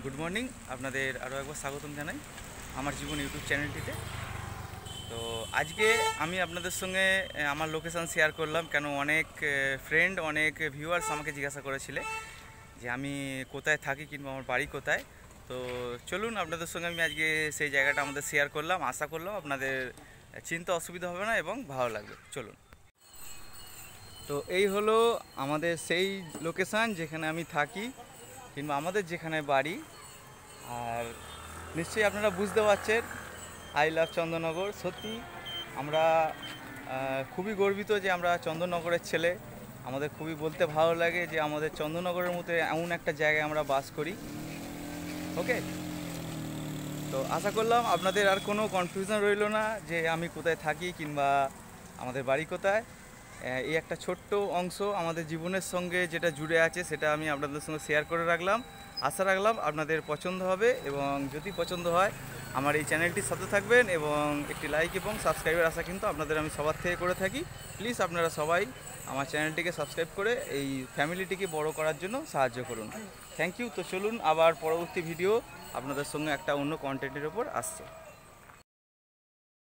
Good morning, আপনাদের আরও একবার স্বাগতম জানাই আমার জীবন ইউটিউব চ্যানেলটিতে। তো আজকে আমি আপনাদের সঙ্গে আমার লোকেশান শেয়ার করলাম, কেন অনেক ফ্রেন্ড, অনেক ভিউয়ার্স আমাকে জিজ্ঞাসা করেছিলে যে আমি কোথায় থাকি কিংবা আমার বাড়ি কোথায়। তো চলুন, আপনাদের সঙ্গে আমি আজকে সেই জায়গাটা আমাদের শেয়ার করলাম। আশা করলাম আপনাদের চিন্তা অসুবিধা হবে না এবং ভালো লাগবে। চলুন। তো এই হলো আমাদের সেই লোকেশান যেখানে আমি থাকি কিংবা আমাদের যেখানে বাড়ি। আর নিশ্চয়ই আপনারা বুঝতে পারছেন, আই লাভ চন্দননগর। সত্যি আমরা খুবই গর্বিত যে আমরা চন্দননগরের ছেলে। আমাদের খুবই বলতে ভালো লাগে যে আমাদের চন্দননগরের মতো এমন একটা জায়গায় আমরা বাস করি। ওকে, তো আশা করলাম আপনাদের আর কোনো কনফিউশন রইল না যে আমি কোথায় থাকি কিংবা আমাদের বাড়ি কোথায়। এই একটা ছোট্ট অংশ আমাদের জীবনের সঙ্গে যেটা জুড়ে আছে সেটা আমি আপনাদের সঙ্গে শেয়ার করে রাখলাম। আশা রাখলাম আপনাদের পছন্দ হবে, এবং যদি পছন্দ হয় আমার এই চ্যানেলটির সাথে থাকবেন এবং একটি লাইক এবং সাবস্ক্রাইবের আশা কিন্তু আপনাদের আমি সবার থেকে করে থাকি। প্লিজ আপনারা সবাই আমার চ্যানেলটিকে সাবস্ক্রাইব করে এই ফ্যামিলিটিকে বড় করার জন্য সাহায্য করুন। Thank you. তো চলুন, আবার পরবর্তী ভিডিও আপনাদের সঙ্গে একটা অন্য কন্টেন্টের ওপর আসছে।